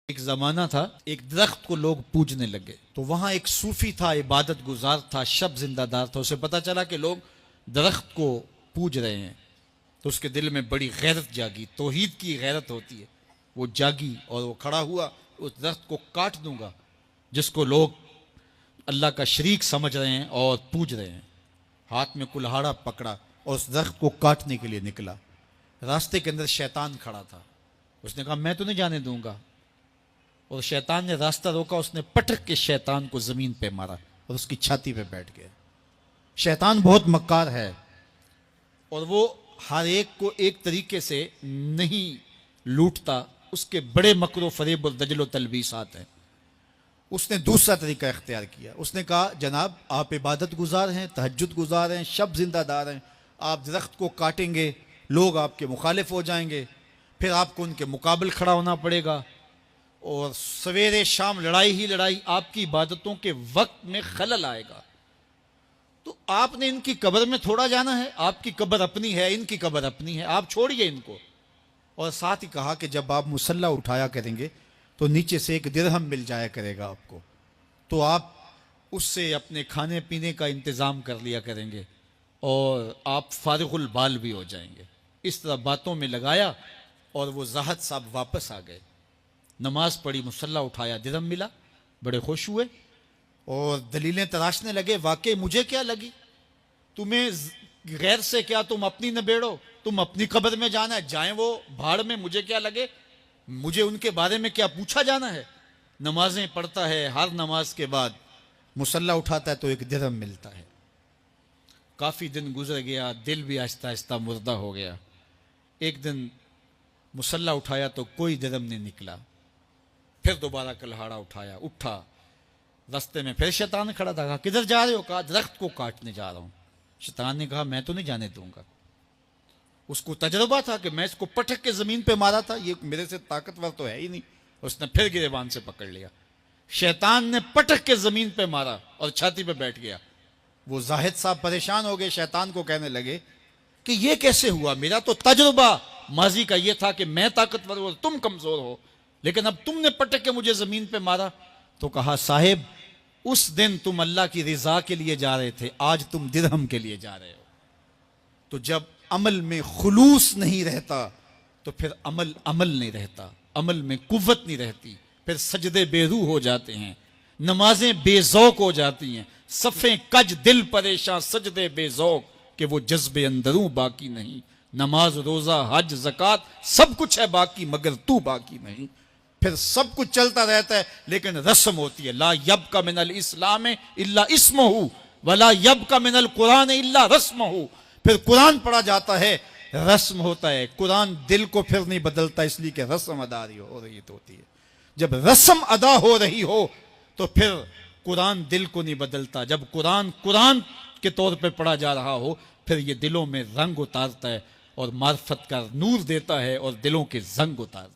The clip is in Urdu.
ایک زمانہ تھا، ایک درخت کو لوگ پوجنے لگے تو وہاں ایک صوفی تھا، عبادت گزار تھا، شب زندہ دار تھا. اسے پتا چلا کہ لوگ درخت کو پوج رہے ہیں تو اس کے دل میں بڑی غیرت جاگی. توحید کی غیرت ہوتی ہے، وہ جاگی اور وہ کھڑا ہوا. اس درخت کو کاٹ دوں گا جس کو لوگ اللہ کا شریک سمجھ رہے ہیں اور پوج رہے ہیں. ہاتھ میں کلہاڑا پکڑا اور اس درخت کو کاٹنے کے لیے نکلا. راستے کے اندر شیطان کھڑا تھا. اس نے کہا میں تو نہیں جانے دوں گا. اور شیطان نے راستہ روکا. اس نے پٹک کے شیطان کو زمین پہ مارا اور اس کی چھاتی پہ بیٹھ گیا. شیطان بہت مکار ہے اور وہ ہر ایک کو ایک طریقے سے نہیں لوٹتا. اس کے بڑے مکر و فریب اور دجل و تلبیسات ہیں. اس نے دوسرا طریقہ اختیار کیا. اس نے کہا جناب آپ عبادت گزار ہیں، تہجد گزار ہیں، شب زندہ دار ہیں، آپ درخت کو کاٹیں گے لوگ آپ کے مخالف ہو جائیں گے، پھر آپ کو ان کے مقابل کھڑا ہونا پڑے گا اور سویرے شام لڑائی ہی لڑائی، آپ کی عبادتوں کے وقت میں خلل آئے گا. تو آپ نے ان کی قبر میں تھوڑا جانا ہے، آپ کی قبر اپنی ہے، ان کی قبر اپنی ہے، آپ چھوڑیے ان کو. اور ساتھ ہی کہا کہ جب آپ مصلی اٹھایا کریں گے تو نیچے سے ایک درہم مل جایا کرے گا آپ کو، تو آپ اس سے اپنے کھانے پینے کا انتظام کر لیا کریں گے اور آپ فارغ البال بھی ہو جائیں گے. اس طرح باتوں میں لگایا اور وہ زاہد صاحب واپس آ گئے. نماز پڑھی، مصلی اٹھایا، درہم ملا، بڑے خوش ہوئے اور دلیلیں تراشنے لگے. واقعی مجھے کیا لگی، تمہیں غیر سے کیا، تم اپنی نبیڑو، تم اپنی قبر میں جانا ہے، جائیں وہ بھاڑ میں، مجھے کیا لگے، مجھے ان کے بارے میں کیا پوچھا جانا ہے. نمازیں پڑھتا ہے، ہر نماز کے بعد مصلی اٹھاتا ہے تو ایک درہم ملتا ہے. کافی دن گزر گیا، دل بھی آہستہ آہستہ مردہ ہو گیا. ایک دن مصلی اٹھایا تو کوئی درہم نہیں نکلا. پھر دوبارہ کلہاڑا اٹھایا، اٹھا، رستے میں پھر شیطان کھڑا تھا. کہا کدھر جا رہے ہو؟ کہا درخت کو کاٹنے جا رہا ہوں. شیطان نے کہا میں تو نہیں جانے دوں گا. اس کو تجربہ تھا کہ میں اس کو پٹک کے زمین پہ مارا تھا، یہ میرے سے طاقتور تو ہے ہی نہیں. اس نے پھر گریبان سے پکڑ لیا. شیطان نے پٹک کے زمین پہ مارا اور چھاتی پہ بیٹھ گیا. وہ زاہد صاحب پریشان ہو گئے، شیطان کو کہنے لگے کہ یہ کیسے ہوا، میرا تو تجربہ ماضی کا یہ تھا کہ میں طاقتور ہوں، تم کمزور ہو، لیکن اب تم نے پٹک کے مجھے زمین پہ مارا. تو کہا صاحب اس دن تم اللہ کی رضا کے لیے جا رہے تھے، آج تم درہم کے لیے جا رہے ہو. تو جب عمل میں خلوص نہیں رہتا تو پھر عمل نہیں رہتا، عمل میں قوت نہیں رہتی، پھر سجدے بے روح ہو جاتے ہیں، نمازیں بے ذوق ہو جاتی ہیں، صفیں کج دل پریشاں، سجدے بے ذوق کہ وہ جذبے اندروں باقی نہیں. نماز، روزہ، حج، زکوٰۃ سب کچھ ہے باقی مگر تو باقی نہیں. پھر سب کچھ چلتا رہتا ہے لیکن رسم ہوتی ہے. لا یبقى من الاسلام الا اسمہ ولا یبقى من القرآن الا رسمہ. پھر قرآن پڑھا جاتا ہے، رسم ہوتا ہے. قرآن دل کو پھر نہیں بدلتا، اس لیے کہ رسم ادا ہو رہی ہوتی ہے. جب رسم ادا ہو رہی ہو تو پھر قرآن دل کو نہیں بدلتا. جب قرآن کے طور پہ پڑھا جا رہا ہو پھر یہ دلوں میں رنگ اتارتا ہے اور معرفت کا نور دیتا ہے اور دلوں کے زنگ اتارتا ہے.